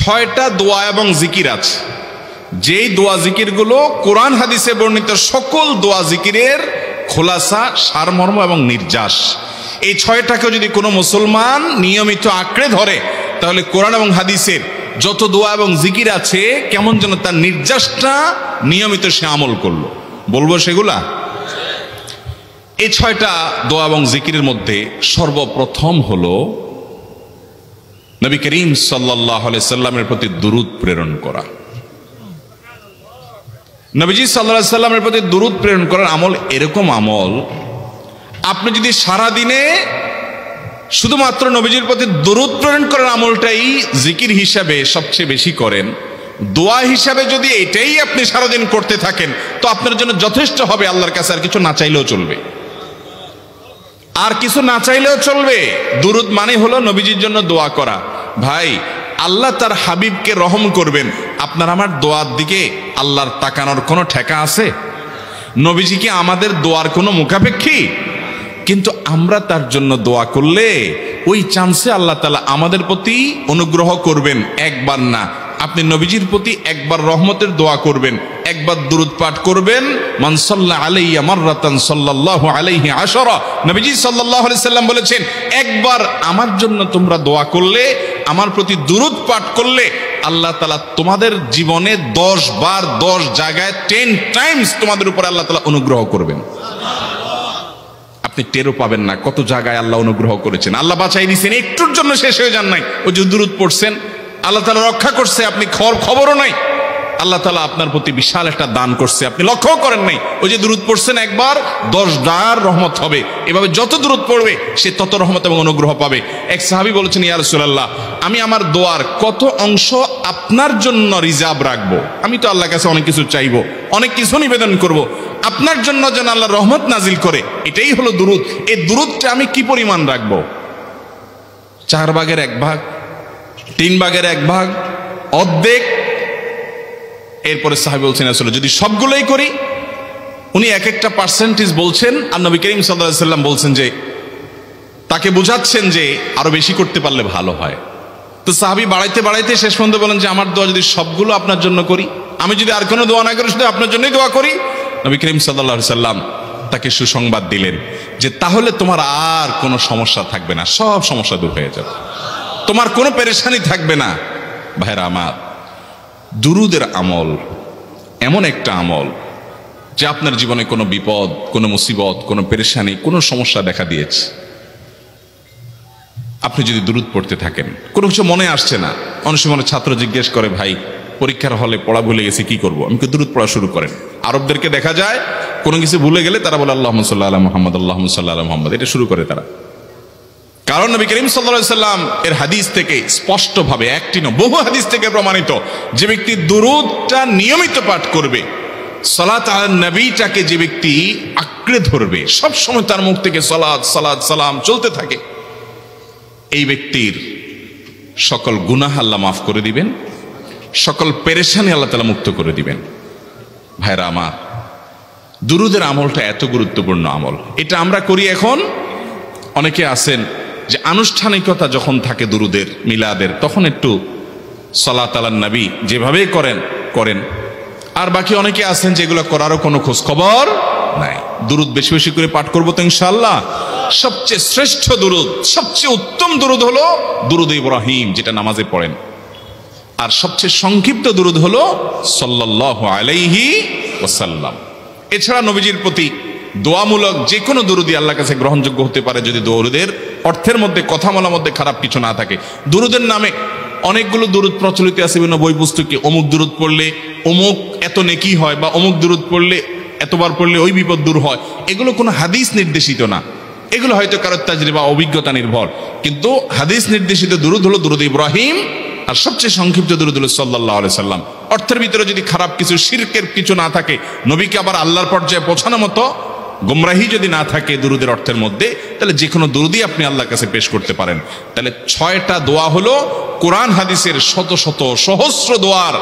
6টা দোয়া এবং জিকির আছে, যেই দোয়া জিকিরগুলো কোরআন হাদিসে বর্ণিত সকল দোয়া জিকিরের খোলাসা, সারমর্ম এবং নির্যাস। এই 6টাকে যদি কোনো মুসলমান নিয়মিত আঁকড়ে ধরে, তাহলে কোরআন এবং হাদিসের যত দোয়া এবং জিকির আছে কেমন যেন তার নির্যাসটা নিয়মিত সে আমল করলো। বলবো সেগুলা? এই 6টা দোয়া এবং জিকিরের মধ্যে সর্বপ্রথম হলো নবী করিম সাল্লাল্লাহু আলাইহি সাল্লামের প্রতি দুরূদ প্রেরণ করা। নবীজি সাল্লাল্লাহু আলাইহি সাল্লামের প্রতি দুরূদ প্রেরণ করার আমল এরকম আমল, আপনি যদি সারা দিনে শুধুমাত্র নবীজির প্রতি দুরূদ প্রেরণ করার আমলটাই জিকির হিসাবে সবচেয়ে বেশি করেন, দোয়া হিসাবে যদি এটাই আপনি সারাদিন করতে থাকেন, তো আপনার জন্য যথেষ্ট হবে। আল্লাহর কাছে আর কিছু না চাইলেও চলবে, আর কিছু না চাইলেও চলবে। দুরূদ মানে হলো নবীজির জন্য দোয়া করা। ভাই, আল্লাহ তার হাবিবকে রহম করবেন, আপনার আমার দোয়ার দিকে আল্লাহর তাকানোর কোনো ঠেকা আছে? নবীজি কি আমাদের দোয়ার কোনো মুখাপেক্ষী? কিন্তু আমরা তার জন্য দোয়া করলে ওই চান্সে আল্লাহ তাআলা আমাদের প্রতি অনুগ্রহ করবেন। একবার না, আপনি নবীজির প্রতি একবার রহমতের দোয়া করবেন, একবার দুরূদ পাঠ করবেন। মান সাল্লা আলাইয়া মাররাতান সাল্লাল্লাহু আলাইহি আশরা, নবীজি সাল্লাল্লাহু আলাইহি সাল্লাম বলেছেন, একবার আমার জন্য তোমরা দোয়া করলে, আমার প্রতি দুরূদ পাঠ করলে, আল্লাহ তাআলা তোমাদের জীবনে 10 বার 10 জায়গায় 10 টাইমস তোমাদের উপর আল্লাহ তাআলা অনুগ্রহ করবেন। আপনি টেরও পাবেন না কত জায়গায় আল্লাহ অনুগ্রহ করেছেন। আল্লাহ বাঁচাই দিয়েছেন, একটুর জন্য শেষ হয়ে যান নাই। ওই যে দুরূদ পড়ছেন, আল্লাহ তাআলা রক্ষা করছে, আপনি খবরও নাই। আল্লাহ তাআলা আপনার প্রতি বিশাল একটা দান করছে, আপনি লক্ষ্য করেন নাই। ওই যে দুরূদ পড়ছেন একবার, 10 বার রহমত হবে। এভাবে যত দুরূদ পড়বে সে তত রহমত এবং অনুগ্রহ পাবে। এক সাহাবী বলেছেন, ইয়া রাসূলুল্লাহ, আমি আমার দোয়ার কত অংশ আপনার জন্য রিজার্ভ রাখবো? আমি তো আল্লাহর কাছে অনেক কিছু চাইবো, অনেক কিছু নিবেদন করব, আপনার জন্য যেন আল্লাহ রহমত নাজিল করে, এটাই হলো দুরূদ। এই দুরূদটা আমি কি পরিমাণ রাখবো? 4 ভাগের 1 ভাগ, 3 ভাগের 1 ভাগ, অর্ধেক? এরপরে সাহাবী বলছেন, আসলে যদি সবগুলোই করি, উনি এক একটা পার্সেন্টেজ বলছেন, আর নবী করিম সাল্লাল্লাহু আলাইহি সাল্লাম বলছেন যে, তাকে বোঝাচ্ছেন যে আরো বেশি করতে পারলে ভালো হয়। তো সাহাবী বাড়াইতে বাড়াইতে শেষ পর্যন্ত বলেন যে, আমার দোয়া যদি সবগুলো আপনার জন্য করি, আমি যদি আর কোনো দোয়া না করি, শুধু আপনার জন্যই দোয়া করি, নবী করিম সাল্লাল্লাহু আলাইহি সাল্লাম তাকে সুসংবাদ দিলেন যে, তাহলে তোমার আর কোনো সমস্যা থাকবে না, সব সমস্যা দূর হয়ে যাবে, তোমার কোনো পেরেশানি থাকবে না। ভাইরা আমার, দুরূদের আমল এমন একটা আমল যে আপনার জীবনে কোনো বিপদ, কোনো মুসিবত, কোনো পেরেশানি, কোনো সমস্যা দেখা দিয়েছে, আপনি যদি দুরূদ পড়তে থাকেন, কোনো কিছু মনে আসছে না, অনেক সময় ছাত্র জিজ্ঞেস করে, ভাই পরীক্ষার হলে পড়া ভুলে গেছি, কি করবো? আমি দুরূদ পড়া শুরু করেন। আরবদেরকে দেখা যায় কোনো কিছু ভুলে গেলে তারা বলে আল্লাহুম্মা সাল্লি আলা মুহাম্মদ, আল্লাহুম্মা সাল্লি আলা মুহাম্মদ, এটা শুরু করে তারা। কারণ নবী করিম সাল্লাল্লাহু আলাইহি সাল্লাম এর হাদিস থেকে স্পষ্টভাবে, একটি নয় বহু হাদিস থেকে প্রমাণিত, যে ব্যক্তি দুরূদটা নিয়মিত পাঠ করবে, সালাত আলান নবীটাকে যে ব্যক্তি আঁকড়ে ধরবে, সব সময় তার মুখ থেকে সালাত সালাত সালাম চলতে থাকে, এই ব্যক্তির সকল গুনাহ আল্লাহ মাফ করে দিবেন, সকল পেরেশানি আল্লাহ তাআলা মুক্ত করে দিবেন। ভাইরা আমার, দুরূদের আমলটা এত গুরুত্বপূর্ণ আমল, এটা আমরা করি। এখন অনেকে আছেন যে আনুষ্ঠানিকতা যখন থাকে দুরূদের, মিলাদের, তখন একটু সালাত আলান নবী যেভাবে করেন, আর বাকি অনেকে আছেন যেগুলো করারও কোনো খোঁজ খবর নাই। দুরূদ বেশি বেশি করে পাঠ করবো তো ইনশাআল্লাহ। সবচেয়ে শ্রেষ্ঠ দুরূদ, সবচেয়ে উত্তম দুরূদ হলো দুরূদ ইব্রাহিম, যেটা নামাজে পড়েন। আর সবচেয়ে সংক্ষিপ্ত দুরূদ হলো সাল্লাল্লাহু আলাইহি ওয়াসাল্লাম। এছাড়া নবীজির প্রতি দোয়ামূলক যে কোনো দুরূদই আল্লাহর কাছে গ্রহণযোগ্য হতে পারে, যদি দুরূদের অর্থের মধ্যে, কথা বলার মধ্যে খারাপ কিছু না থাকে। দুরূদের নামে অনেকগুলো দুরূদ প্রচলিত আছে বিভিন্ন বই পুস্তকে, অমুক দুরূদ পড়লে অমুক এত নেকি হয়, বা অমুক দুরূদ পড়লে এতবার পড়লে ওই বিপদ দূর হয়। এগুলো কোনো হাদিস নির্দেশিত না, এগুলো হয়তো কারো তাজরিবা, অভিজ্ঞতা নির্ভর। কিন্তু হাদিস নির্দেশিত দুরূদ হলো দুরূদ ইব্রাহিম, আর সবচেয়ে সংক্ষিপ্ত দুরূদ হলো সাল্লাল্লাহু আলাইহি সাল্লাম। অর্থের ভিতরে যদি খারাপ কিছু, শিরকের কিছু না থাকে, নবীকে আবার আল্লাহর পর্যায়ে পৌঁছানোর মতো গুমরাহি যদি না থাকে দুরূদের অর্থের মধ্যে, তাহলে যে কোনো দুরূদই আপনি আল্লাহর কাছে পেশ করতে পারেন। তাহলে 6টা দোয়া হলো কোরআন হাদিসের শত শত সহস্র দোয়ার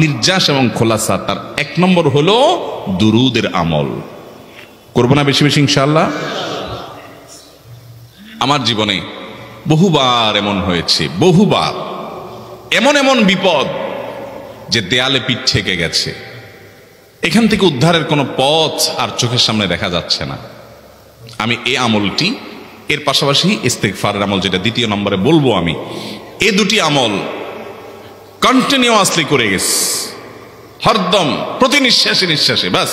নির্যাস এবং খোলাসা। তার 1 নম্বর হলো দুরূদের আমল। করবো না বেশি বেশি ইনশাআল্লাহ? আমার জীবনে বহুবার এমন হয়েছে, বহুবার এমন এমন বিপদ যে দেয়ালে পিঠ ঠেকে গেছে, এখান থেকে উদ্ধারের কোনো পথ আর চোখের সামনে দেখা যাচ্ছে না। আমি এই আমলটি, এর পাশাপাশি ইস্তেগফারের আমল যেটা দ্বিতীয় নম্বরে বলবো আমি, এই দুটি আমল কন্টিনিউয়াসলি করে গেছে, হরদম প্রতি নিঃশ্বাসে নিঃশ্বাসে, বাস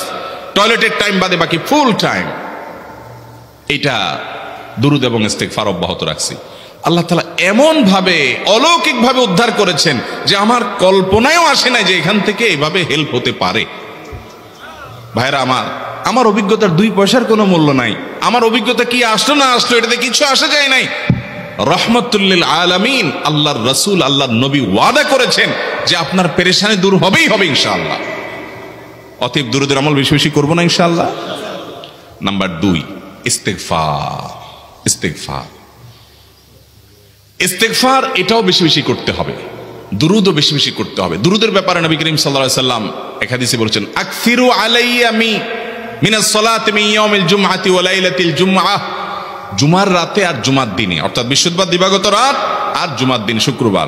টয়লেটের টাইম বাদে বাকি ফুল টাইম এটা দুরুদ এবং ইস্তেগফার অব্যাহত রাখছি। আল্লাহ তাআলা এমন ভাবে অলৌকিক ভাবে উদ্ধার করেছেন যে আমার কল্পনায়ও আসে না যে এখান থেকে এভাবে হেল্প হতে পারে। ভাইরা আমার অভিজ্ঞতার 2 পয়সার কোনো মূল্য নাই। আমার অভিজ্ঞতা কি আসলো না আসলো এটাতে কিছু আসা যায় নাই। রহমতুল্লিল আলামিন আল্লাহর রাসূল আল্লাহর নবী ওয়াদা করেছেন যে আপনার পেরেশানি দূর হবেই হবে ইনশাআল্লাহ। অতএব দুরুদের আমল বেশি বেশি করবো না ইনশাআল্লাহ। নাম্বার 2, ইস্তেগফার। ইস্তেগফার ইস্তেগফার এটাও বেশি বেশি করতে হবে, দুরুদও বেশি বেশি করতে হবে। দুরুদের ব্যাপারে নবী করিম সাল্লাল্লাহু আলাইহি সাল্লাম এক হাদিসে বলেছেন, আকসিরু আলাইয়া মিনাস সালাতি মিন ইয়াউমিল জুমআতি ওয়া লাইলাতিল জুমআহ। জুমার রাতে আর জুমার দিনে, অর্থাৎ বৃহস্পতিবার দিবাগত রাত আর জুমার দিন শুক্রবার,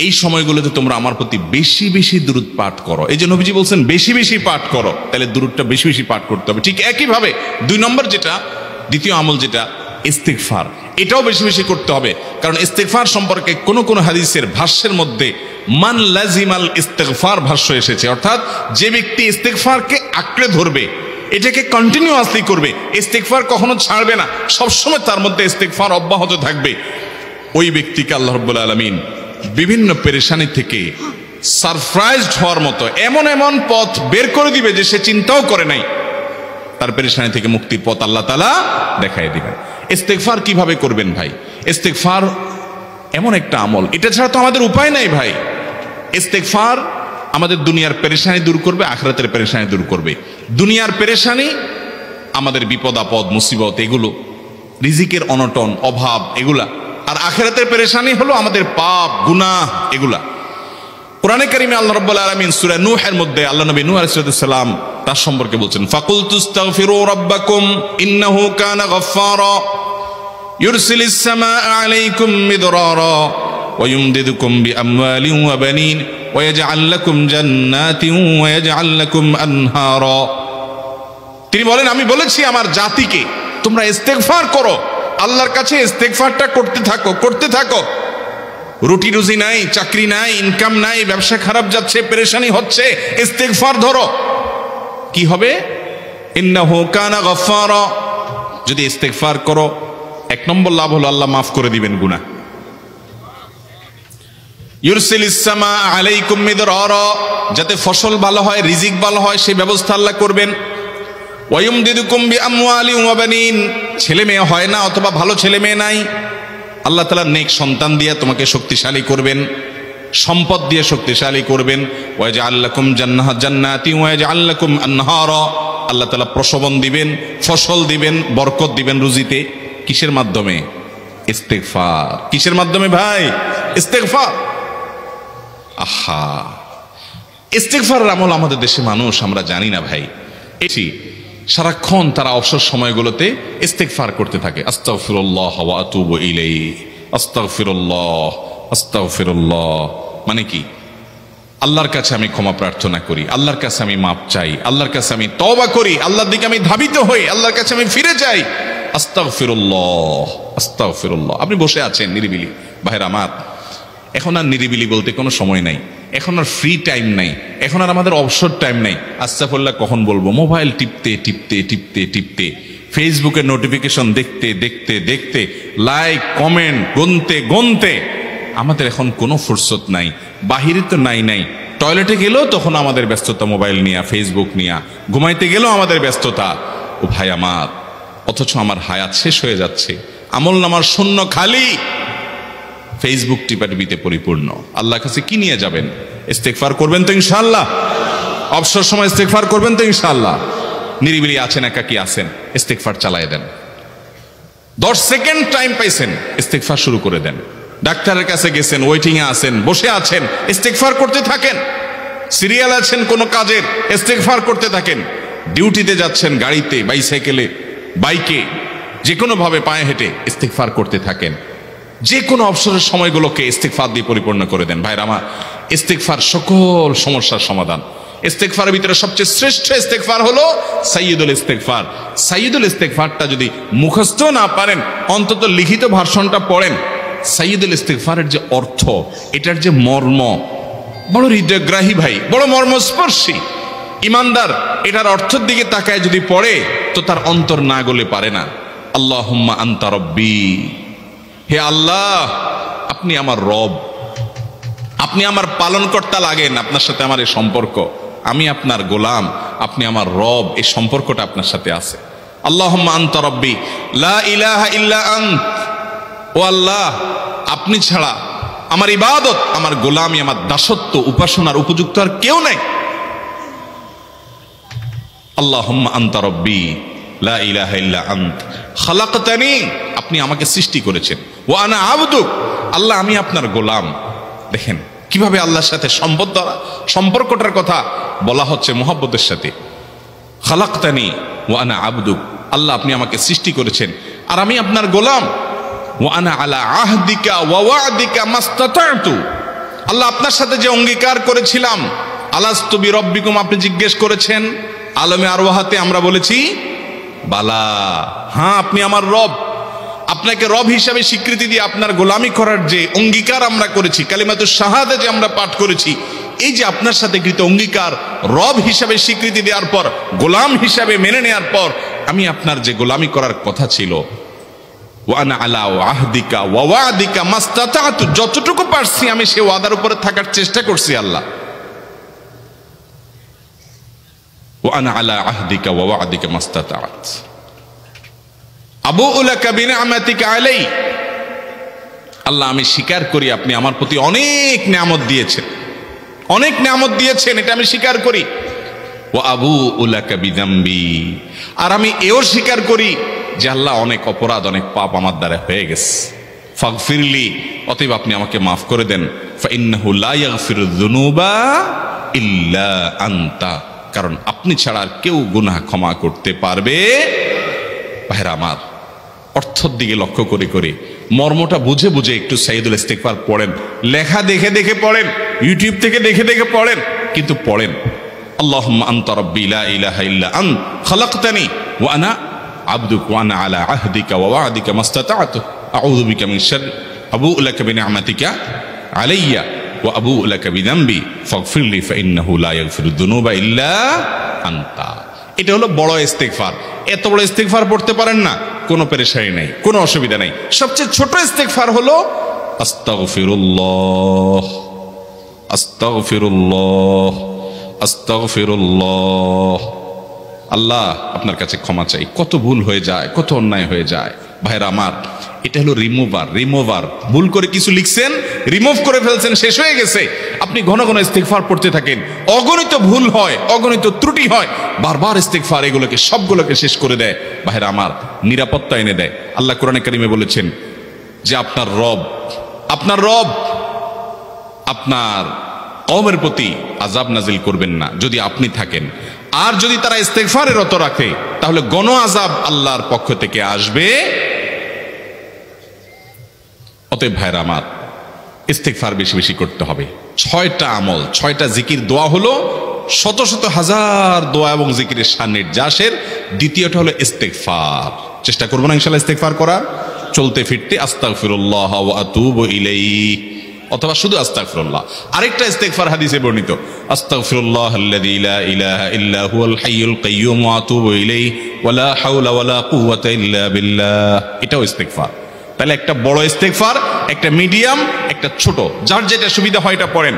এই সময়গুলোতে তোমরা আমার প্রতি বেশি বেশি দুরুদ পাঠ করো। এই যে নবীজি বলছেন বেশি বেশি পাঠ করো, তাহলে দুরুদটা বেশি বেশি পাঠ করতে হবে। ঠিক একইভাবে 2 নম্বর যেটা, দ্বিতীয় আমল যেটা ইস্তেগফার, এটাও বেশি বেশি করতে হবে। কারণ ইস্তেগফার সম্পর্কে কোন কোন হাদিসের ভাষ্যের মধ্যে মান লাজিমাল ইস্তেগফার ভাষ্য এসেছে, অর্থাৎ যে ব্যক্তি ইস্তেগফারকে আঁকড়ে ধরবে, এটাকে কন্টিনিউয়াসলি করবে, ইস্তেগফার কখনো ছাড়বে না, সবসময় তার মধ্যে ইস্তেগফার অব্যাহত থাকবে, ওই ব্যক্তিকে আল্লাহ রাব্বুল আলামিন বিভিন্ন পেরেশানি থেকে সারপ্রাইজড হওয়ার মতো এমন এমন পথ বের করে দিবে যে সে চিন্তাও করে নাই। তার পেরেশানি থেকে মুক্তির পথ আল্লাহ তাআলা দেখায় দিবেন। ইস্তেগফার কিভাবে করবেন ভাই? ইস্তেগফার এমন একটা আমল, এটা ছাড়া তো আমাদের উপায় নাই ভাই। ইস্তেগফার আমাদের দুনিয়ার পেরেশানি দূর করবে, আখিরাতের পেরেশানি দূর করবে। দুনিয়ার পেরেশানি আমাদের বিপদ আপদ মুসিবত, এগুলো রিজিকের অনটন অভাব এগুলা, আর আখিরাতের পেরেশানি হলো আমাদের পাপ গুনাহ এগুলা। কোরআনে কারিমে আল্লাহ রাব্বুল আলামিন সূরা নূহের মধ্যে আল্লাহ নবী নূহ আলাইহিস সালাম তার সম্পর্কে বলছেন, ফাকুলতুস্তাগফিরু রাব্বাকুম ইন্নাহু কানা গাফফারা ইউরসিলিস সামাআ আলাইকুম মিদরারা ওয়া ইউমদিদুকুম বিআমওয়ালিন ওয়া বানিন ওয়া ইয়াজআল লাকুম জান্নাতিন ওয়া ইয়াজআল লাকুম আনহারা। তিনি বলেন, আমি বলেছি আমার জাতিকে তোমরা ইস্তেগফার করো, আল্লাহর কাছে ইস্তেগফারটা করতে থাকো করতে থাকো। রুটি রুজি নাই, চাকরি নাই, ইনকাম নাই, ব্যবসা খারাপ যাচ্ছে, পেরেশানি হচ্ছে, ইস্তেগফার ধরো, কি হবে? ইন্নাহু কানা গাফফারা। যদি ইস্তেগফার করো, 1 নম্বর লাভ হলো আল্লাহ মাফ করে দিবেন গুনাহ। ইউরসিলিস সামাআ আলাইকুম মিদরারা, যাতে ফসল ভালো হয়, রিজিক ভালো হয়, সেই ব্যবস্থা আল্লাহ করবেন। ওয়া ইউমদিদুকুম বিআমওয়ালিন ওয়া বানিন, ছেলে মেয়ে হয় না অথবা ভালো ছেলে মেয়ে নাই, আল্লাহ তাআলা নেক সন্তান দিয়ে তোমাকে শক্তিশালী করবেন, সম্পদ দিয়ে শক্তিশালী করবেন। ওয়া ইয়াজআল লাকুম জান্নাতি ওয়া ইয়াজআল লাকুম আনহারা, আল্লাহ তাআলা প্রসবন দিবেন, ফসল দিবেন, বরকত দিবেন রুজিতে। কিসের মাধ্যমে? ইস্তেগফার। কিসের মাধ্যমে ভাই? ইস্তেগফার। আহা, ইস্তেগফারের আমল আমাদের দেশে মানুষ আমরা জানি না ভাই। এটি সারাক্ষণ তারা অবসর সময়গুলোতে ইস্তেগফার করতে থাকে, আস্তাগফিরুল্লাহ ওয়া আতুবু ইলাইহি, আস্তাগফিরুল্লাহ আস্তাগফিরুল্লাহ। মানে কি? আল্লাহর কাছে আমি ক্ষমা প্রার্থনা করি, আল্লাহর কাছে আমি মাপ চাই, আল্লাহর কাছে আমি তওবা করি, আল্লাহর দিকে আমি ধাবিত হই, আল্লাহর কাছে আমি ফিরে যাই, আস্তাগফিরুল্লাহ আস্তাগফিরুল্লাহ। আপনি বসে আছেন নিরিবিলি, ভাইরা আমার এখন আর নিরিবিলি বলতে কোনো সময় নাই, এখন আর ফ্রি টাইম নাই, এখন আর আমাদের অবসর টাইম নাই। আস্তাগফিরুল্লাহ কখন বলবো? মোবাইল টিপতে টিপতে টিপতে টিপতে, ফেসবুকের নোটিফিকেশন দেখতে দেখতে দেখতে, লাইক কমেন্ট গুনতে গুনতে আমাদের এখন কোনো ফুরসত নাই। বাহিরে তো নাই, টয়লেটে গেলেও তখন আমাদের ব্যস্ততা মোবাইল নিয়ে, ফেসবুক নিয়ে, ঘুমাইতে গেলেও আমাদের ব্যস্ততা। ও ভাই আমার, অথচ আমার হায়াত শেষ হয়ে যাচ্ছে, আমল নামার শূন্য খালি, ফেসবুক টিপাটিপিতে পরিপূর্ণ। আল্লাহর কাছে কি নিয়ে যাবেন? ইস্তেগফার করবেন তো ইনশাআল্লাহ? অবসর সময় ইস্তেগফার করবেন তো ইনশাআল্লাহ? নিরিবিলি আছেন, একাকী আছেন, ইস্তেগফার চালায় দেন। 10 সেকেন্ড টাইম পাইছেন, ইস্তেগফার শুরু করে দেন। ডাক্তারের কাছে গেছেন, ওয়েটিং এ আছেন, বসে আছেন, ইস্তেগফার করতে থাকেন। সিরিয়াল আছেন কোনো কাজের, ইস্তেগফার করতে থাকেন। ডিউটিতে যাচ্ছেন গাড়িতে, বাইসাইকেলে, বাইকে, যে কোনো ভাবে পায়ে হেঁটে ইস্তেগফার করতে থাকেন। যে কোনো অবসরের সময়গুলোকে ইস্তিগফার দিয়ে পরিপূর্ণ করে দেন। ভাইরা আমার, ইস্তিগফার সকল সমস্যার সমাধান। ইস্তিগফারের ভিতরে সবচেয়ে শ্রেষ্ঠ ইস্তিগফার হলো সাইয়্যিদুল ইস্তিগফার। সাইয়্যিদুল ইস্তিগফারটা যদি মুখস্থ না পারেন, অন্তত লিখিত ভার্সনটা পড়েন। সাইয়্যিদুল ইস্তিগফারের যে অর্থ, এটার যে মর্ম, বড় হৃদয়গ্রাহী ভাই, বড় মর্মস্পর্শী। ইমানদার এটার অর্থের দিকে তাকায় যদি পড়ে, তো তার অন্তর না গলে পারে না। আল্লাহুম্মা আনতা রব্বি, হে আল্লাহ আপনি আমার রব, আপনি আমার পালনকর্তা লাগেন। আপনার সাথে আমার এই সম্পর্ক, আমি আপনার গোলাম, আপনি আমার রব, এই সম্পর্কটা আপনার সাথে আছে। আল্লাহুম্মা আনতা রব্বি লা ইলাহা ইল্লা আন্ত, ও আল্লাহ আপনি ছাড়া আমার ইবাদত, আমার গোলামি, আমার দাসত্ব, উপাসনার উপযুক্ত আর কেউ নাই। আল্লাহুম্মা আনতা রব্বি লা ইলাহা ইল্লা আন্ত খালাকতানি, আপনি আমাকে সৃষ্টি করেছেন। ওয়া আনা আবদুক, আল্লাহ আমি আপনার গোলাম। দেখেন কিভাবে আল্লাহর সাথে সম্পর্কটার কথা বলা হচ্ছে মুহাব্বতের সাথে। খালাকতানি ওয়া আনা আবদুক, আল্লাহ আপনি আমাকে সৃষ্টি করেছেন আর আমি আপনার গোলাম। ওয়া আনা আলা আহদিকা ওয়া ওয়া'দিকা মাস্তাতা'তু, আল্লাহ আপনার সাথে যে অঙ্গীকার করেছিলাম, আলাস্তু বিরব্বিকুম, আপনি জিজ্ঞেস করেছেন। আলমে আরওয়াহাতে আমরা বলেছি বালা, হ্যাঁ আপনি আমার রব। আপনাকে রব হিসাবে স্বীকৃতি দিয়ে আপনার গোলামি করার যে অঙ্গীকার আমরা করেছি, কালিমাতুশ শাহাদা যে আমরা পাঠ করেছি, এই যে আপনার সাথে কৃত অঙ্গীকার, রব হিসাবে স্বীকৃতি দেওয়ার পর, গোলাম হিসাবে মেনে নেওয়ার পর, আমি আপনার যে গোলামি করার কথা ছিল, ওয়া আনা আলা আহদিকা ওয়া ওয়া'দিকা মাস্তাতা'তু, যতটুকু পারছি আমি সে ওয়াদার উপরে থাকার চেষ্টা করছি আল্লাহ। ওয়া আনা আলা আহদিকা ওয়া ওয়া'দিকা মাস্তাতা'ত আবুউ লাকা বিনি'মাতিকা আলাই, আল্লাহ আমি স্বীকার করি আপনি আমার প্রতি অনেক নিয়ামত দিয়েছেন, অনেক নিয়ামত দিয়েছেন, এটা আমি স্বীকার করি। ওয়া আবুউ লাকা বিযামবি, আর আমি এও স্বীকার করি যে আল্লাহ অনেক অপরাধ, অনেক পাপ আমার দ্বারা হয়ে গেছে। ফাগফিরলি, অতএব আপনি আমাকে মাফ করে দেন। ফাইন্নাহু লা ইয়াগফিরুয যুনুবা ইল্লা আনতা, কারণ আপনি ছাড়া আর কেউ গুনাহ ক্ষমা করতে পারবে। ভাইরা আমার, অর্থের দিকে লক্ষ্য করে করে, মর্মটা বুঝে বুঝে একটু সাইয়্যিদুল ইস্তিগফার পড়েন। লেখা দেখে দেখে পড়েন, ইউটিউব থেকে দেখে দেখে পড়েন, কিন্তু পড়েন। আল্লাহুম্মা আনতা রাব্বি লা ইলাহা ইল্লা আন্ত খালাকতানি ওয়া আনা আবদুক ওয়া আনা আলা আহদিকা ওয়া ওয়া'দিকা মাস্তাতা'তু আউযু বিকা মিন শাররি আবুউ লাকা বিনি'মাতিকা আলাইয়া ওয়া আবুউ লাকা বিযামবি ফাগফিরলি ফাইন্নাহু লা ইয়াগফিরুয যুনুবা ইল্লা আনতা। এটা হলো বড় ইস্তিগফার। এত বড় ইস্তিগফার পড়তে পারেন না, কোনো পেরেশানি নাই, কোনো অসুবিধা নাই। সবচেয়ে ছোট ইস্তিগফার হলো আস্তাগফিরুল্লাহ আস্তাগফিরুল্লাহ আস্তাগফিরুল্লাহ। আল্লাহ আপনার কাছে ক্ষমা চাই, কত ভুল হয়ে যায়, কত অন্যায় হয়ে যায়। ভাইরা আমার, এটা হলো রিমুভার। ভুল করে কিছু লিখছেন, রিমুভ করে ফেলছেন, শেষ হয়ে গেছে। আপনি ঘন ঘন ইস্তিগফার পড়তে থাকেন, অগণিত ভুল হয়, অগণিত ত্রুটি হয়, বারবার ইস্তিগফার এগুলোকে সবগুলোকে শেষ করে দেয়। ভাইরা আমার, নিরাপত্তা এনে দেয়। আল্লাহ কোরআনে কারিমে বলেছেন যে আপনার রব আপনার কওমের প্রতি আযাব নাজিল করবেন না যদি আপনি থাকেন। আর যদি তারা ইস্তিগফারে রত রাখে, তাহলে গণ আযাব আল্লাহর পক্ষ থেকে আসবে। অতএব ভাইরা আমার, ইস্তিগফার বেশি বেশি করতে হবে। 6টা আমল, 6টা জিকির, দোয়া হলো শত শত হাজার দোয়া এবং জিকিরের সান্নিধ্যাসের। দ্বিতীয়টা হলো ইস্তিগফার। চেষ্টা করবো না ইনশাআল্লাহ ইস্তিগফার করার, চলতে ফিরতে আস্তাগফিরুল্লাহ ওয়া আতুবু ইলাইহি, অথবা শুধু আস্তাগফিরুল্লাহ। আরেকটা ইস্তিগফার হাদিসে বর্ণিত, আস্তাগফিরুল্লাহাল্লাযী লা ইলাহা ইল্লা হুয়াল হাইয়ুল কাইয়্যুম ওয়া আতুবু ইলাইহি ওয়া লা হাওলা ওয়া লা কুওয়াতা ইল্লা বিল্লাহ। এটাও ইস্তিগফার। তাহলে একটা বড় ইস্তিগফার, একটা মিডিয়াম, একটা ছোট, যার যেটা সুবিধা হয় এটা পড়েন।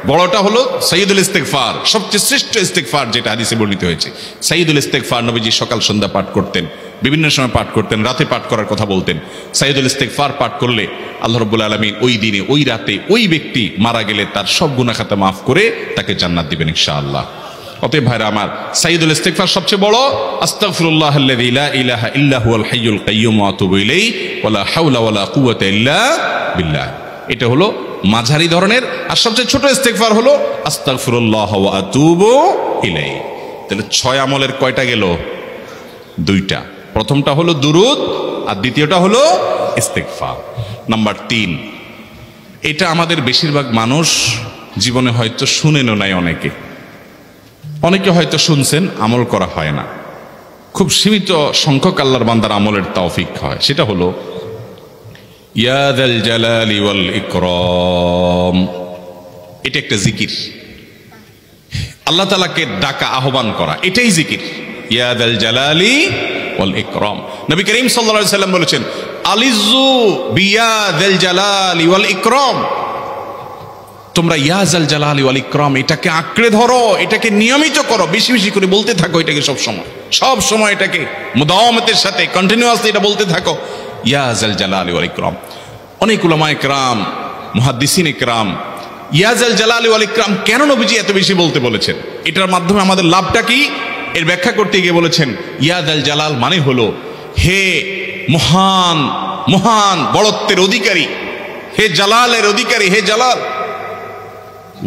বড়টা হলো সাইয়্যিদুল ইস্তিগফার, সবচেয়ে শ্রেষ্ঠ ইস্তিগফার যেটা হাদিসে বর্ণিত হয়েছে। সাইয়্যিদুল ইস্তিগফার নবীজি সকাল সন্ধ্যা পাঠ করতেন, বিভিন্ন সময় পাঠ করতেন, রাতে পাঠ করার কথা বলতেন। সাইয়্যিদুল ইস্তিগফার পাঠ করলে আল্লাহ রাব্বুল আলামিন ওই দিনে, ওই রাতে, ওই ব্যক্তি মারা গেলে তার সব গুনাহ খাতা মাফ করে তাকে জান্নাত দিবেন ইনশাআল্লাহ। অতএব ভাইরা আমার, সাইয়্যিদুল ইস্তিগফার সবচেয়ে বড়, আস্তাগফিরুল্লাহাল্লাযী লা ইলাহা ইল্লা হুয়াল হাইয়ুল কাইয়্যুম ওয়া আতুবু ইলাইহি ওয়া লা হাওলা ওয়া লা কুওয়াতা ইল্লা বিল্লাহ। এটা হলো মাঝারি ধরনের। আর সবচেয়ে ছোট ইস্তিগফার হলো আস্তাগফিরুল্লাহ ওয়া আতুবু ইলাইহি। তাহলে 6 আমলের কয়টা গেল? 2টা। প্রথমটা হলো দুরুদ আর দ্বিতীয়টা হলো ইস্তিগফার। নাম্বার 3, এটা আমাদের বেশিরভাগ মানুষ জীবনে হয়তো শুনেনও নাই, অনেকে হয়তো শুনছেন, আমল করা হয় না। খুব সীমিত সংখ্যক আল্লাহর বান্দার আমলের তৌফিক হয়। সেটা হলো ইয়া যাল জালালি ওয়াল ইকরাম। এটা একটা জিকির, আল্লাহ তাআলাকে ডাকা, আহ্বান করা, এটাই জিকির। ইয়া যাল জালালি ওয়াল ইকরাম। নবী করিম সাল্লাল্লাহু আলাইহি সাল্লাম বলেছেন, আলিজু বিয়া যাল জালালি ওয়াল ইকরাম। তোমরা ইয়া যাল জালালি ওয়াল ইকরাম এটাকে আঁকড়ে ধরো, এটাকে নিয়মিত করো, বেশি বেশি করে বলতে থাকো এটাকে, সব সময় এটাকে মুদাওয়ামাতের সাথে কন্টিনিউয়াসলি এটা বলতে থাকো, ইয়া যাল জালালি ওয়াল ইকরাম। অনেক উলামায়ে কেরাম, মুহাদ্দিসিনে কেরাম ইয়া যাল জালালি ওয়াল ইকরাম কেন নবীজি এত বেশি বলতে বলেছেন, এটার মাধ্যমে আমাদের লাভটা কি, এর ব্যাখ্যা করতে গিয়ে বলেছেন, ইয়া যাল জালাল মানে হলো হে মহান মহান বড়ত্বের অধিকারী, হে জালালের অধিকারী, হে জালাল।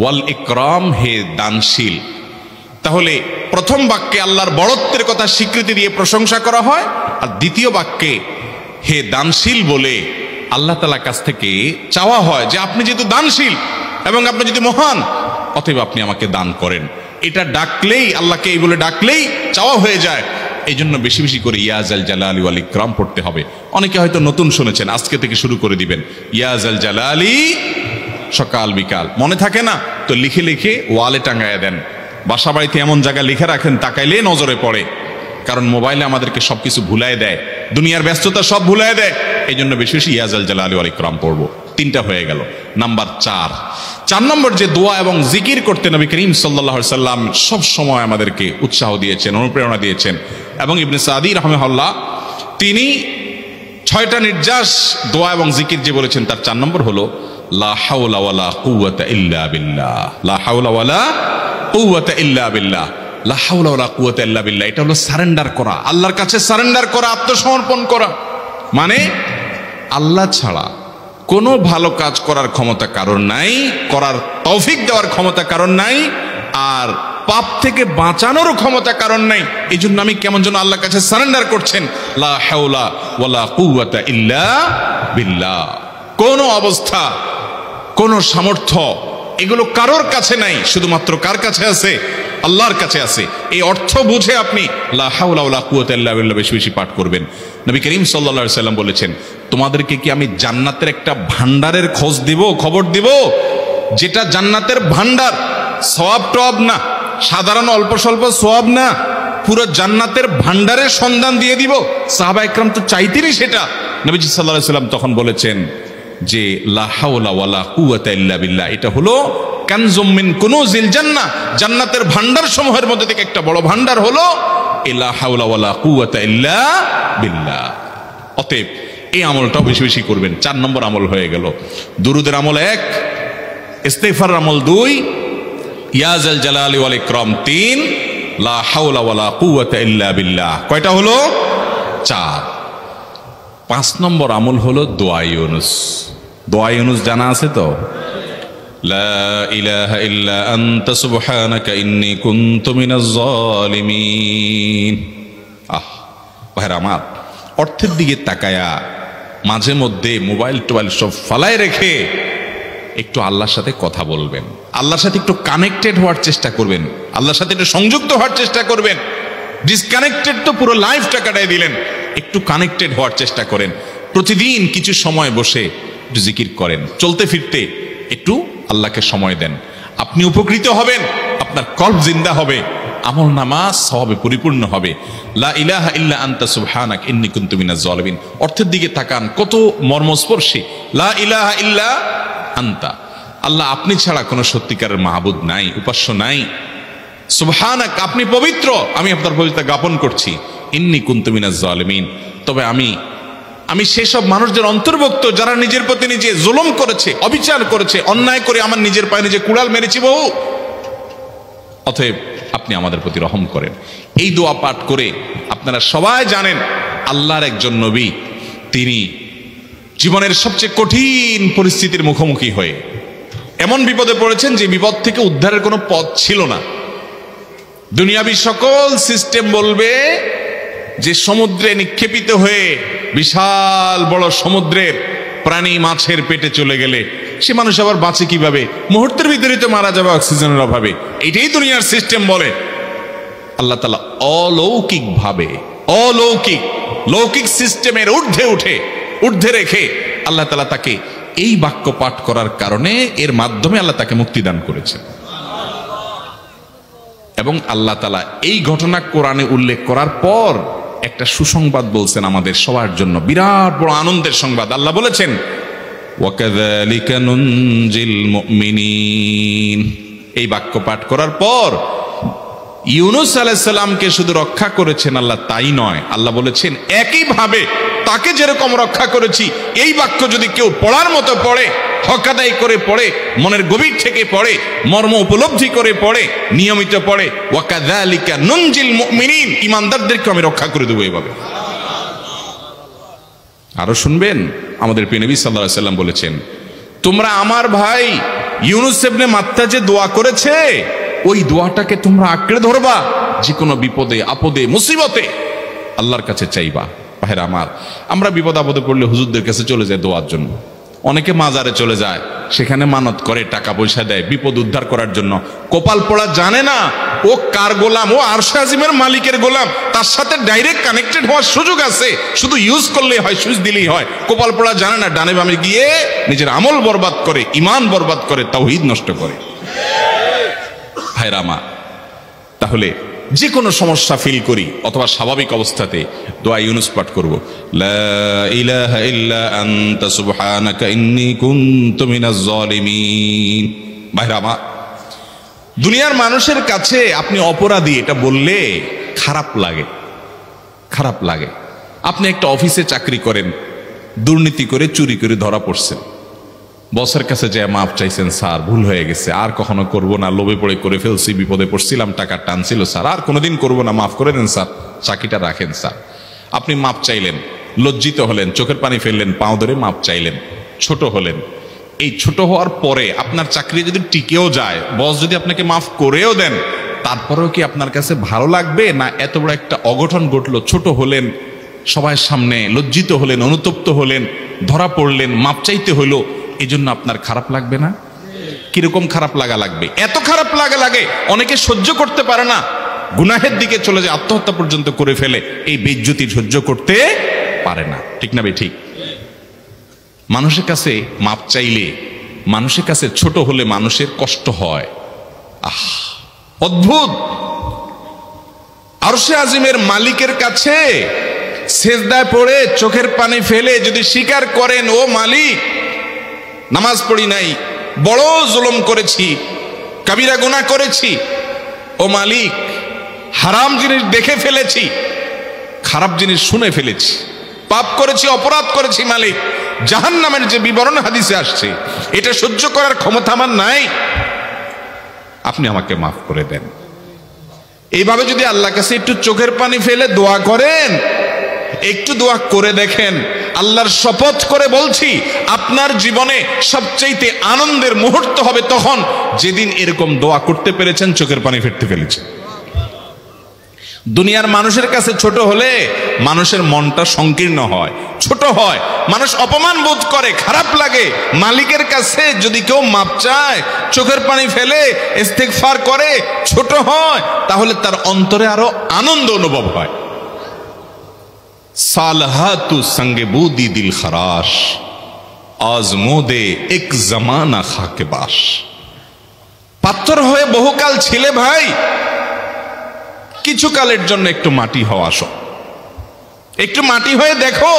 ওয়াল ইকরাম, হে দানশীল। তাহলে প্রথম বাক্যে আল্লাহর বড়ত্বের কথা স্বীকৃতি দিয়ে প্রশংসা করা হয়, আর দ্বিতীয় বাক্যে হে দানশীল বলে আল্লাহ তাআলার কাছ থেকে চাওয়া হয় যে আপনি যেহেতু দানশীল এবং আপনি যদি মহান, অতএব আপনি আমাকে দান করেন। এটা ডাকলেই, আল্লাহকে এই বলে ডাকলেই চাওয়া হয়ে যায়। এই জন্য বেশি বেশি করে ইয়া যাল জালালি ওয়াল ইকরাম পড়তে হবে। অনেকে হয়তো নতুন শুনেছেন, আজকে থেকে শুরু করে দিবেন ইয়া যাল জালালি, সকাল বিকাল। মনে থাকে না তো লিখে লিখে ওয়ালে টাঙ্গায় দেন, বাসা বাড়িতে এমন জায়গায় লিখে রাখেন তাকাইলে নজরে পড়ে, কারণ মোবাইলে আমাদেরকে সবকিছু ভুলায় দেয়, দুনিয়ার ব্যস্ততা সব ভুলায় দেয়। এই জন্য বেশি বেশি ইয়া যাল জালালি ওয়াল ইকরাম পড়বো। 3টা হয়ে গেল। নাম্বার 4 নম্বর যে দোয়া এবং জিকির করতে নবী করিম সাল্লাল্লাহু আলাইহি সাল্লাম সব সময় আমাদেরকে উৎসাহ দিয়েছেন, অনুপ্রেরণা দিয়েছেন। এবং ইবনে সাদি রাহিমাহুল্লাহ তিনি 6টা নির্যাস দোয়া এবং জিকির যে বলেছেন, তার 4 নম্বর হলো লা হাওলা ওয়ালা কুওয়াতা ইল্লা বিল্লাহ। লা হাওলা ওয়ালা কুওয়াতা ইল্লা বিল্লাহ। লা হাওলা ওয়ালা কুওয়াতা ইল্লা বিল্লাহ, এটা হলো সারেন্ডার করা, আল্লাহর কাছে সারেন্ডার করা, আত্মসমর্পণ করা। মানে আল্লাহ ছাড়া কোনো ভালো কাজ করার ক্ষমতা কারণ নাই, করার তৌফিক দেওয়ার ক্ষমতা কারণ নাই, আর পাপ থেকে বাঁচানোরও ক্ষমতা কারণ নাই। এই জন্য আমি কেমন যেন আল্লাহর কাছে সারেন্ডার করছেন, লা হাওলা ওয়ালা কুওয়াতা ইল্লা বিল্লাহ। কোন অবস্থা, কোন সামর্থ্য, এগুলো কারোর কাছে নাই, শুধুমাত্র কার কাছে আছে? আল্লাহর কাছে আছে। এই অর্থ বুঝে আপনি লা হাওলা ওয়ালা কুওয়াতা ইল্লা বিল্লাহ বেশি বেশি পাঠ করবেন। নবী করিম সাল্লাল্লাহু আলাইহি সাল্লাম বলেছেন, তোমাদেরকে কি আমি জান্নাতের একটা ভান্ডারের খোঁজ দিব, খবর দিব, যেটা জান্নাতের ভান্ডার, সওয়াব টওয়াব না, সাধারণ অল্প স্বল্প সওয়াব না, পুরো জান্নাতের ভান্ডারের সন্ধান দিয়ে দিব। সাহাবা ইকরাম তো চাইতেনই সেটা। নবীজি সাল্লাল্লাহু আলাইহি সাল্লাম তখন বলেছেন যে লা হাওলা ওয়ালা কুওয়াতা ইল্লা বিল্লাহ, এটা হলো কানজুম মিন কুনুজিল জান্নাহ, জান্নাতের ভান্ডার সমূহের মধ্যে থেকে একটা বড় ভান্ডার হলো লা হাওলা ওয়ালা কুওয়াতা ইল্লা বিল্লাহ। অতএব এই আমলটাও বেশি বেশি করবেন। 4 নম্বর আমল হয়ে গেল। দুরুদের আমল 1, ইস্তিগফার আমল 2, ইয়া যাল জালালি ওয়াল ইকরাম 3, লা হাওলা ওয়ালা কুওয়াতা ইল্লা বিল্লাহ। কয়টা হলো? 4। 5 নম্বর আমল হলো দোয়া ইউনুস। দোয়া ইউনুস জানা আছে তো? লা ইলাহা ইল্লা আনতা সুবহানাকা ইন্নী কুনতু মিনাজ জালিমিন। ভাইরা আমার, অর্থের দিকে তাকায়া মাঝে মধ্যে মোবাইল টোবাইল সব ফালায় রেখে একটু আল্লাহর সাথে কথা বলবেন, আল্লাহর সাথে একটু কানেক্টেড হওয়ার চেষ্টা করবেন, আল্লাহর সাথে একটু সংযুক্ত হওয়ার চেষ্টা করবেন। ডিসকানেক্টেড তো পুরো লাইফটা কাটাই দিলেন, একটু কানেক্টেড হওয়ার চেষ্টা করেন। প্রতিদিন কিছু সময় বসে একটু জিকির করেন, চলতে ফিরতে একটু আল্লাহকে সময় দেন, আপনি উপকৃত হবেন, আপনার কল্ব জিন্দা হবে, আমল নামা সওয়াবে পরিপূর্ণ হবে। লা ইলাহা ইল্লা আনতা সুবহানাক ইন্নী কুনতু মিনাজ জালিমিন। অর্থের দিকে তাকান, কত মর্মস্পর্শী। লা ইলাহা ইল্লা আনতা, আল্লাহ আপনি ছাড়া কোনো সত্যিকারের মাহবুদ নাই, উপাস্য নাই। সুবহানাক, আপনি পবিত্র, আমি আপনার পবিত্রতা জ্ঞাপন করছি। ইন্নী কুনতু মিনাজ জালিমিন, তবে আমি সেসব মানুষদের অন্তর্ভুক্ত যারা নিজের প্রতি নিজে জুলুম করেছে, অবিচার করেছে, অন্যায় করে আমার নিজের পায়ে নিজে কুড়াল মেরেছি বহু। অতএব আপনি আমাদের প্রতি রহম করেন। এই দোয়া পাঠ করে আপনারা সবাই জানেন আল্লাহর একজন নবী, তিনি জীবনের সবচেয়ে কঠিন পরিস্থিতির মুখোমুখি হয়ে এমন বিপদে পড়েছেন যে বিপদ থেকে উদ্ধারের কোনো পথ ছিল না। দুনিয়াবি সকল সিস্টেম বলবে যে সমুদ্রে নিক্ষেপিত হয়ে বিশাল বড় সমুদ্রের প্রাণী মাছের পেটে চলে গেলে সে মানুষ আবার বাঁচে কিভাবে? মুহূর্তের ভিতরে তো মারা যাবে অক্সিজেনের অভাবে। এটাই দুনিয়ার সিস্টেম বলে। আল্লাহ তাআলা অলৌকিক ভাবে, লৌকিক সিস্টেমের ঊর্ধ্বে রেখে আল্লাহ তাআলা তাকে এই বাক্য পাঠ করার কারণে এর মাধ্যমে আল্লাহ তাকে মুক্তি দান করেছেন। এবং আল্লাহ তাআলা এই ঘটনা কোরআনে উল্লেখ করার পর একটা সুসংবাদ বলছেন আমাদের সবার জন্য, বিরাট বড় আনন্দের সংবাদ। আল্লাহ বলেছেন, ওয়াকাযালিকা নুনজিল মুমিনিন। এই বাক্য পাঠ করার পর ইউনূস আলাইহিস সালামকে শুধু রক্ষা করেছেন আল্লাহ, তাই নয়, আল্লাহ বলেছেন একইভাবে তাকে যেরকম রক্ষা করেছি, এই বাক্য যদি কেউ পড়ার মতো পড়ে, হক আদায় করে পড়ে, মনের গভীর থেকে পড়ে, মর্ম উপলব্ধি করে পড়ে, নিয়মিত পড়ে, ওয়াকাযালিকা নুনজিল মুমিনিন, ঈমানদারদেরকে আমি রক্ষা করে দেব এইভাবে। আরো শুনবেন, আমাদের প্রিয় নবী সাল্লাল্লাহু আলাইহি ওয়াসাল্লাম বলেছেন, তোমরা আমার ভাই ইউনূস ইবনে মাত্তা যে দোয়া করেছে, ওই দোয়াটাকে তোমরা আঁকড়ে ধরবা, যে কোনো বিপদে আপদে মুসিবতে আল্লাহর কাছে চাইবা। ভাইরা আমার, আমরা বিপদ আপদে পড়লে হুজুরদের কাছে চলে যায় দোয়ার জন্য, অনেকে মাজারে চলে যায়, সেখানে মানত করে, টাকা পয়সা দেয় বিপদ উদ্ধার করার জন্য। কপাল পোড়া জানে না ও কার গোলাম, ও আরশে আজিমের মালিকের গোলাম, তার সাথে ডাইরেক্ট কানেক্টেড হওয়ার সুযোগ আছে, শুধু ইউজ করলেই হয়, সুইচ দিলেই হয়। কপাল পোড়া জানে না, ডানে বামে গিয়ে নিজের আমল বরবাদ করে, ঈমান বরবাদ করে, তাওহীদ নষ্ট করে। ভাইরা আমার, তাহলে যে কোনো সমস্যা ফিল করি অথবা স্বাভাবিক অবস্থাতে দোয়া ইউনূস পাঠ করব, লা ইলাহা ইল্লা আনতা সুবহানাকা ইন্নী কুনতু মিনাজ জালিমিন। ভাইরা আমার, দুনিয়ার মানুষের কাছে আপনি অপরাধী এটা বললে খারাপ লাগে। আপনি একটা অফিসে চাকরি করেন, দুর্নীতি করে চুরি করে ধরা পড়ছেন, বসের কাছে যায় মাপ চাইছেন, স্যার ভুল হয়ে গেছে, আর কখনো করব না, লোভে পড়ে করে ফেলছি, বিপদে পড়ছিলাম, টাকা টানছিল স্যার, আর কোনোদিন করব না, মাফ করে দেন স্যার, চাকরিটা রাখেন স্যার। আপনি মাপ চাইলেন, লজ্জিত হলেন, চোখের পানি ফেললেন, পাও ধরে মাপ চাইলেন, ছোট হলেন। এই ছোট হওয়ার পরে আপনার চাকরি যদি টিকেও যায়, বস যদি আপনাকে মাফ করেও দেন, তারপরেও কি আপনার কাছে ভালো লাগবে? না এত বড় একটা অঘটন ঘটলো, ছোট হলেন, সবার সামনে লজ্জিত হলেন, অনুতপ্ত হলেন, ধরা পড়লেন, মাপ চাইতে হলো, এই জন্য আপনার খারাপ লাগবে না? কিরকম খারাপ লাগবে? এত খারাপ লাগে অনেকে সহ্য করতে পারে না, গুনাহের দিকে চলে যায়, আত্মহত্যা পর্যন্ত করে ফেলে, এই বেইজ্জতি সহ্য করতে পারে না। ঠিক না ঠিক? মানুষের কাছে মাপ চাইলে, মানুষের কাছে ছোট হলে মানুষের কষ্ট হয়। অদ্ভুত! আরশে আজিমের মালিকের কাছে সেজদায় পড়ে চোখের পানি ফেলে যদি স্বীকার করেন, ও মালিক, নামাজ পড়ি নাই, বড় জুলুম করেছি, কাবিরা গুনাহ করেছি, ও মালিক, হারাম জিনিস দেখে ফেলেছি, খারাপ জিনিস শুনে ফেলেছি, পাপ করেছি, অপরাধ করেছি, মালিক, জাহান্নামের যে বিবরণ হাদিসে আসছে, এটা সহ্য করার ক্ষমতা আমার নাই, আপনি আমাকে মাফ করে দেন। এইভাবে যদি আল্লাহর কাছে একটু চোখের পানি ফেলে দোয়া করেন, একটু দোয়া করে দেখেন, আল্লাহর শপথ করে বলছি, আপনার জীবনে সবচেয়ে আনন্দের মুহূর্ত হবে তখন যেদিন এরকম দোয়া করতে পেরেছেন, চোখের পানি ফেলতে পেরেছেন। দুনিয়ার মানুষের কাছে ছোট হলে মানুষের মনটা সংকীর্ণ হয়, ছোট হয়, মানুষ অপমান বোধ করে, খারাপ লাগে। মালিকের কাছে যদি কেউ মাপ চায়, চোখের পানি ফেলে, ইস্তেগফার করে, ছোট হয়, তাহলে তার অন্তরে আরো আনন্দ অনুভব হয়। সালহাতু সঙ্গে বুদি দিল খরাশ, আজমোদে এক জামানা খাকে বাস। পাথর হয়ে বহুকাল ছিলে ভাই, কিছু কালের জন্য একটু মাটি হও, আসো, একটু মাটি হয়ে দেখো।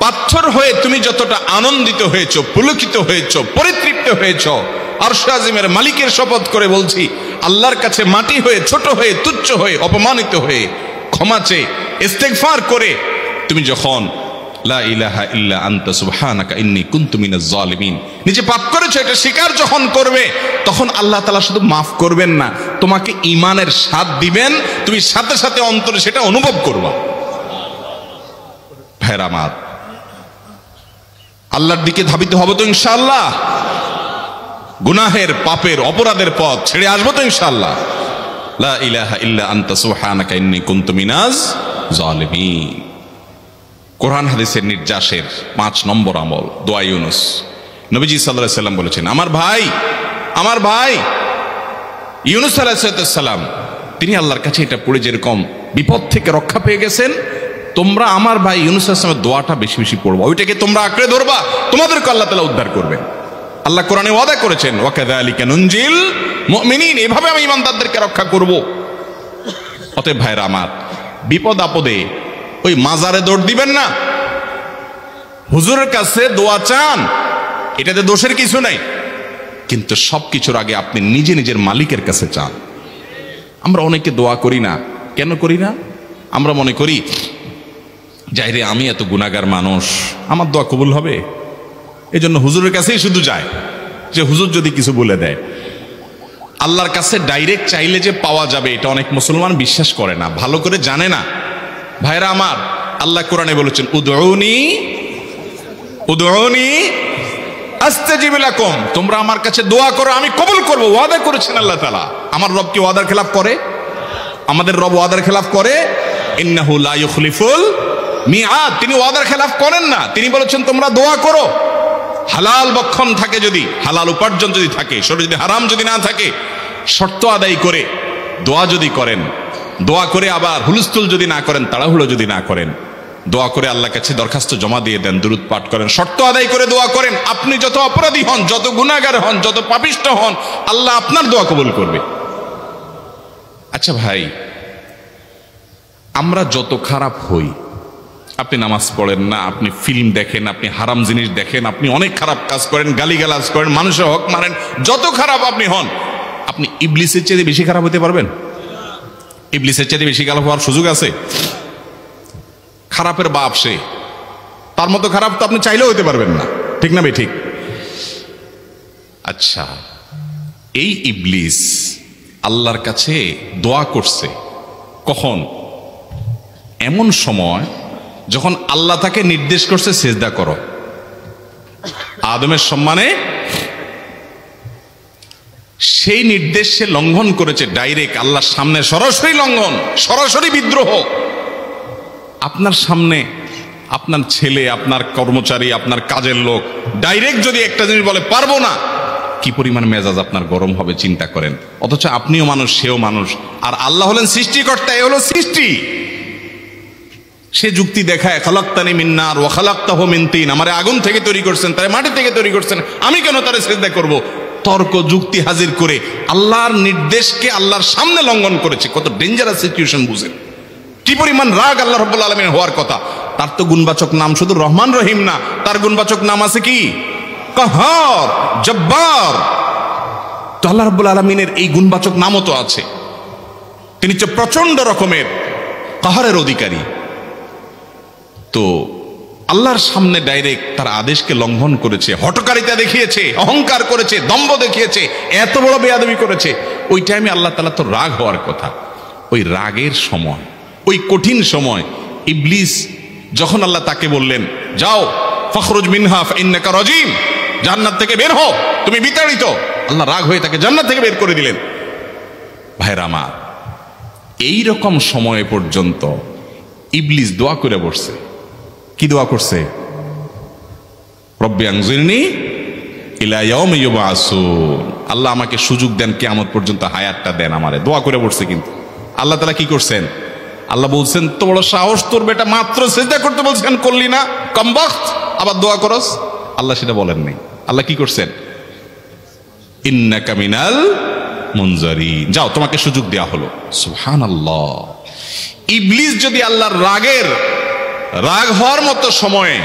পাথর হয়ে তুমি যতটা আনন্দিত হয়েছো, পুলকিত হয়েছো, পরিতৃপ্ত হয়েছো, আরশে আজিমের মালিকের শপথ করে বলছি, আল্লাহর কাছে মাটি হয়ে, ছোট হয়ে, তুচ্ছ হয়ে, অপমানিত হয়ে, ক্ষমা চেয়ে, ইস্তেগফার করে তুমি যখন লা ইলাহা ইল্লা আনতা সুবহানাকা ইন্নী কুনতু মিনাজ জালিমিন, নিজে পাপ করেছো এটা স্বীকার যখন করবে, তখন আল্লাহ তাআলা শুধু মাফ করবেন না, তোমাকে ঈমানের স্বাদ দিবেন, তুমি সাথে সাথে অন্তরে সেটা অনুভব করবা। ভাইরা আমার, আল্লাহর দিকে ধাবিত হব তো ইনশাআল্লাহ, গুনাহের, পাপের, অপরাধের পথ ছেড়ে আসবো তো ইনশাআল্লাহ। লা ইলাহা ইল্লা আনতা সুবহানাকা ইন্নী কুনতু মিনাজ জালিমিন। কোরআন হাদিসের নির্যাসের 5 নম্বর আমল দোয়া ইউনুস। নবীজি সাল্লাল্লাহু আলাইহি সাল্লাম বলেছেন, আমার ভাই ইউনুস আলাইহিস সালাম তিনি আল্লাহর কাছে এটা পড়ে যেরকম বিপদ থেকে রক্ষা পেয়ে গেছেন, তোমরা আমার ভাই ইউনুস আলাইহিস সালামের দোয়াটা বেশি বেশি পড়বা, ওইটাকে তোমরা আঁকড়ে ধরবা, তোমাদেরকে আল্লাহ তাআলা উদ্ধার করবেন। আল্লাহ কোরআনে ওয়াদা করেছেন, ওয়া কাযালিকা নুনজিল মুমিনিন, এভাবে আমি ঈমানদারদেরকে রক্ষা করব। অতএব ভাইরা আমার, বিপদ আপদে ওই মাজারে দৌড় দিবেন না, হুজুরের কাছে দোয়া চান, এটাতে দোষের কিছু নাই, কিন্তু সবকিছুর আগে আপনি নিজে নিজের মালিকের কাছে চান। আমরা অনেকে দোয়া করি না, কেন করি না? আমরা মনে করি যাইরে আমি এত গুনাহগার মানুষ, আমার দোয়া কবুল হবে, এই জন্য হুজুরের কাছেই শুধু যায়, যে হুজুর যদি কিছু বলে দেয়। আল্লাহর কাছে ডাইরেক্ট চাইলে যে পাওয়া যাবে এটা অনেক মুসলমান বিশ্বাস করে না, ভালো করে জানে না। ভাইরা আমার, আল্লাহ কোরআনে বলেছেন, উদউনি আস্তাজিব লাকুম, তোমরা আমার কাছে দোয়া করো, আমি কবুল করব। ওয়াদা করেছেন আল্লাহ তাআলা। আমার রব কি ওয়াদার খেলাফ করে? আমাদের রব ওয়াদার খেলাফ করে? ইন্নাহু লা ইউখলিফুল মিআদ, তিনি ওয়াদার খেলাফ করেন না। তিনি বলেছেন তোমরা দোয়া করো, হালাল বক্ষণ থাকে, যদি হালাল উপার্জন যদি থাকে, শরীরে যদি হারাম যদি না থাকে, শর্ত আদায় করে দোয়া যদি করেন, দোয়া করে আবার হুলস্থুল যদি না করেন, তাড়াহুড়ো যদি না করেন, দোয়া করে আল্লাহর কাছে দরখাস্ত জমা দিয়ে দেন, দুরূদ পাঠ করেন, শর্ত আদায় করে দোয়া করেন, আপনি যত অপরাধী হন, যত গুনাহগার হন, যত পাপিষ্ঠ হন, আল্লাহ আপনার দোয়া কবুল করবে। আচ্ছা ভাই, আমরা যত খারাপ হই, আপনি নামাজ পড়েন না, আপনি ফিল্ম দেখেন, আপনি হারাম জিনিস দেখেন, আপনি অনেক খারাপ কাজ করেন, গালিগালাজ করেন, মানুষের হক মারেন, যত খারাপ আপনি হন, আপনি ইবলিসের চেয়ে বেশি খারাপ হতে পারবেন? ইবলিসের চেয়ে বেশি খারাপ হওয়ার সুযোগ আছে? খারাপের বাপ সে, তার মতো খারাপ তো আপনি চাইলেও হতে পারবেন না, ঠিক না ভাই? ঠিক। আচ্ছা, এই ইবলিস আল্লাহর কাছে দোয়া করছে কখন? এমন সময় যখন আল্লাহ তাকে নির্দেশ করছে সিজদা করো। আদমের সম্মানে সেই নির্দেশ সে লঙ্ঘন করেছে, ডাইরেক্ট আল্লাহর সামনে সরাসরি লঙ্ঘন, সরাসরি বিদ্রোহ। আপনার সামনে আপনার ছেলে, আপনার কর্মচারী, আপনার কাজের লোক ডাইরেক্ট যদি একটা জিনিস বলে পারবো না, কি পরিমাণ মেজাজ আপনার গরম হবে চিন্তা করেন। অথচ আপনিও মানুষ, সেও মানুষ, আর আল্লাহ হলেন সৃষ্টিকর্তা, এ হলো সৃষ্টি। সে যুক্তি দেখায়, খালাক্তানি মিন নার ওয়া খালাক্তাহু মিন তিন, আমারে আগুন থেকে তৈরি করছেন, তারে মাটি থেকে তৈরি করছেন, আমি কেন তারে সিজদা করব? তর্ক যুক্তি হাজির করে আল্লাহর নির্দেশকে আল্লাহর সামনে লঙ্ঘন করেছে। কত ডেঞ্জারাস সিচুয়েশন বুঝেন, কি পরিমাণ রাগ আল্লাহ রাব্বুল আলামিনের হওয়ার কথা। তার তো গুণবাচক নাম শুধু রহমান রহিম না, তার গুণবাচক নাম আছে কি? কাহার, জব্বার। তো আল্লাহ রাব্বুল আলামিনের এই গুণবাচক নামও তো আছে। তিনি তো প্রচন্ড রকমের কাহারের অধিকারী। তো আল্লাহর সামনে ডাইরেক্ট তার আদেশকে লঙ্ঘন করেছে, হঠকারিতা দেখিয়েছে, অহংকার করেছে, দম্ভ দেখিয়েছে, এত বড় বেয়াদবি করেছে। ওই টাইমে আল্লাহ তাআলা তো রাগ হওয়ার কথা। ওই রাগের সময়, ওই কঠিন সময় ইবলিস যখন আল্লাহ তাকে বললেন, যাও ফখরুজ মিনহা ফাইন্নাকা রাজিম, জান্নাত থেকে বের হও, তুমি বিতাড়িত, আল্লাহ রাগ হয়ে তাকে জান্নাত থেকে বের করে দিলেন। ভাইরা আমার, এই রকম সময় পর্যন্ত ইবলিস দোয়া করে বসছে। কি দোয়া করছে? রব্বি আনজিরনি ইলা ইয়াউমি ইউবআসুন, আল্লাহ আমাকে সুযোগ দেন, কিয়ামত পর্যন্ত হায়াতটা দেন আমারে, দোয়া করে বসছে। কিন্তু আল্লাহ তাআলা কি করছেন? আল্লাহ বলছেন, তো বড় সাহস তোর বেটা, মাত্র সিজদা করতে বলছেন করলি না, কমবখত, আবার দোয়া করস? আল্লাহ সেটা বলেন নাই। আল্লাহ কি করছেন? ইন্নাকা মিনাল মুনজারিন, যাও তোমাকে সুযোগ দেওয়া হলো। সুবহানাল্লাহ। ইবলিস যদি আল্লাহর রাগ হওয়ার মতো সময়ে,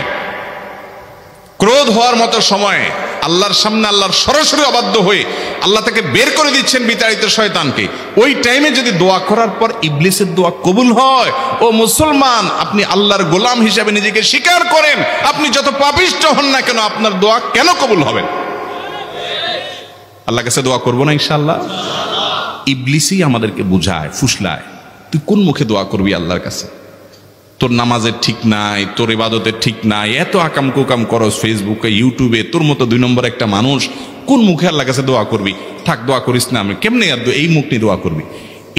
ক্রোধ হওয়ার মতো সময়ে আল্লাহর সামনে আল্লাহর সরাসরি অবাধ্য হয়ে আল্লাহ তাকে বের করে দিচ্ছেন বিতাড়িত শয়তানকে, ওই টাইমে যদি দোয়া করার পর ইবলিসের দোয়া কবুল হয়, ও মুসলমান, আপনি আল্লাহর গোলাম হিসেবে নিজেকে স্বীকার করেন, আপনি যত পাপিষ্ঠ হন না কেন, আপনার দোয়া কেন কবুল হবে? আল্লাহর কাছে দোয়া করবো না ইনশাআল্লাহ? ইবলিসই আমাদেরকে বুঝায়, ফুসলায়, তুই কোন মুখে দোয়া করবি আল্লাহর কাছে? তোর নামাজের ঠিক নাই, তোর ইবাদতের ঠিক নাই, এত আকাম কুকাম করস ফেসবুকে, ইউটিউবে, তোর মতো 2 নম্বর একটা মানুষ, কোন মুখে আল্লাহর কাছে দোয়া করবি? থাক, দোয়া করিস না, আমি কেমনে এই মুখ নিয়ে দোয়া করবি?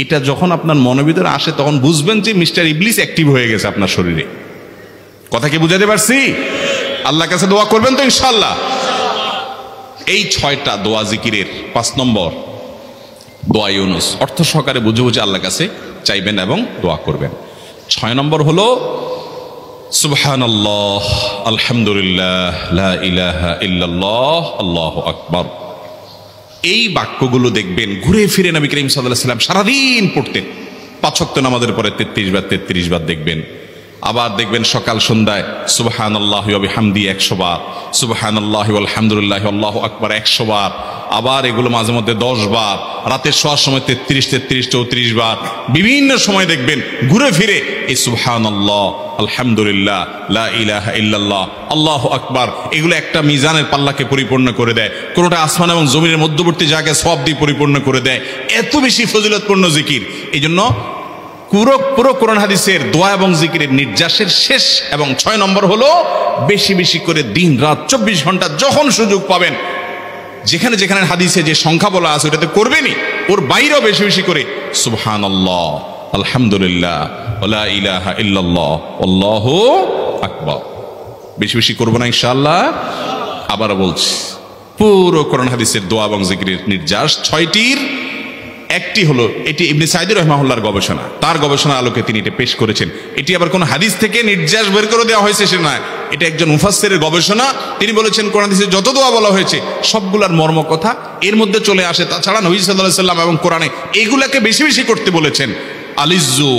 এটা যখন আপনার মনের ভিতরে আসে, তখন বুঝবেন যে মিস্টার ইবলিস অ্যাক্টিভ হয়ে গেছে আপনার শরীরে। কথা কি বুঝাতে পারছি? আল্লাহর কাছে দোয়া করবেন তো ইনশাআল্লাহ। এই 6টা দোয়া জিকিরের 5 নম্বর দোয়া ইউনুস, অর্থ সহকারে বুঝে বুঝে আল্লাহর কাছে চাইবেন এবং দোয়া করবেন। 6 নম্বর হলো সুবহানাল্লাহ, আলহামদুলিল্লাহ, লা ইলাহা ইল্লাল্লাহ, আল্লাহু আকবার। এই বাক্যগুলো দেখবেন ঘুরে ফিরে নবী করিম সাল্লাল্লাহু আলাইহি ওয়াসাল্লাম সারাদিন পড়তেন। 5 ওয়াক্ত নামাজের পরে 33 বার দেখবেন। আবার দেখবেন সকাল সন্ধ্যায় সুবহানাল্লাহি ওয়া বিহামদি 100 বার, সুবহানাল্লাহি ওয়া আলহামদুলিল্লাহি আল্লাহু আকবার 100 বার। আবার এগুলো মাঝে মধ্যে 10 বার, রাতে শোয়ার সময় 33, 34 বার। বিভিন্ন সময় দেখবেন ঘুরে ফিরে এই সুবহানাল্লাহ, আলহামদুলিল্লাহ, লা ইলাহা ইল্লাল্লাহ, আল্লাহু আকবার, এগুলো একটা মিজানের পাল্লাকে পরিপূর্ণ করে দেয়। কোনোটা আসমান এবং জমিনের মধ্যবর্তী জায়গায় সওয়াব দিয়ে পরিপূর্ণ করে দেয়। এত বেশি ফজিলতপূর্ণ জিকির। এই জন্য পুরো কোরআন হাদিসের দোয়া এবং জিকিরের নির্যাসের শেষ এবং 6 নম্বর হলো বেশি বেশি করে দিন রাত 24 ঘন্টা যখন সুযোগ পাবেন, যেখানে যেখানে হাদিসে যে সংখ্যা বলা আছে ওটাতে করবেনই, ওর বাইরেও বেশি বেশি করে সুবহানাল্লাহ, আলহামদুলিল্লাহ, লা ইলাহা ইল্লাল্লাহ, আল্লাহু আকবার বেশি বেশি করবো না ইনশাআল্লাহ। আবারও বলছি, পুরো কোরআন হাদিসের দোয়া এবং জিকিরের নির্যাস 6টির একটি হলো, এটি ইবনে সাঈদী রাহিমাহুল্লাহর গবেষণা, তার গবেষণার আলোকে তিনি এটা পেশ করেছেন। এটি আবার কোন হাদিস থেকে নির্যাস বের করে দেওয়া হয়েছে সে নয়, এটা একজন মুফাসসিরের গবেষণা। তিনি বলেছেন কোরআন হাদিসে যত দোয়া বলা হয়েছে সবগুলার মর্ম কথা এর মধ্যে চলে আসে। তাছাড়া নবী সাল্লাল্লাহু আলাইহি ওয়াসাল্লাম এবং কোরআনে এগুলাকে বেশি বেশি করতে বলেছেন। আলিজু,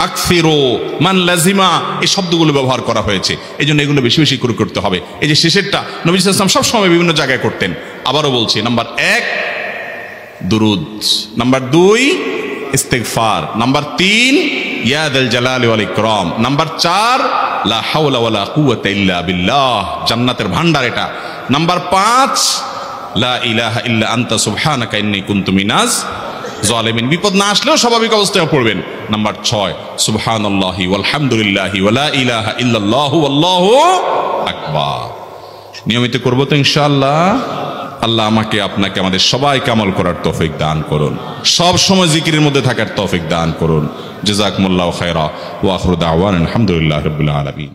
আকসিরু, মান লাজিমা, এই শব্দগুলো ব্যবহার করা হয়েছে। এই জন্য এগুলো বেশি বেশি করে করতে হবে। এই যে শেষেরটা নবী সাল্লাল্লাহু আলাইহি ওয়াসাল্লাম সবসময় বিভিন্ন জায়গায় করতেন। আবারও বলছি, নাম্বার 1 দুরুদ, নাম্বার 2 ইস্তিগফার, নাম্বার 3 ইয়া যাল জালালি ওয়াল ইকরাম, নাম্বার 4 লা হাওলা ওয়ালা কুওয়াতা ইল্লা বিল্লাহ, জান্নাতের ভান্ডার এটা, নাম্বার 5 লা ইলাহা ইল্লা আনতা সুবহানাকা ইন্নী কুনতু মিনাজ জালিমিন, বিপদ না আসলেও স্বাভাবিক অবস্থায় পড়বেন। নাম্বার 6 সুবহানাল্লাহি ওয়াল হামদুলিল্লাহি ওয়া লা ইলাহা ইল্লাল্লাহু আল্লাহু আকবার। নিয়মিত করব তো ইনশাআল্লাহ। আল্লাহ আমাকে আপনাকে আমাদের সবাইকে আমল করার তৌফিক দান করুন, সব সময় জিকিরের মধ্যে থাকার তৌফিক দান করুন। জাযাকুমুল্লাহু খায়রা ওয়া আখিরু দাওয়ানা আলহামদুলিল্লাহি রাব্বিল আলামিন।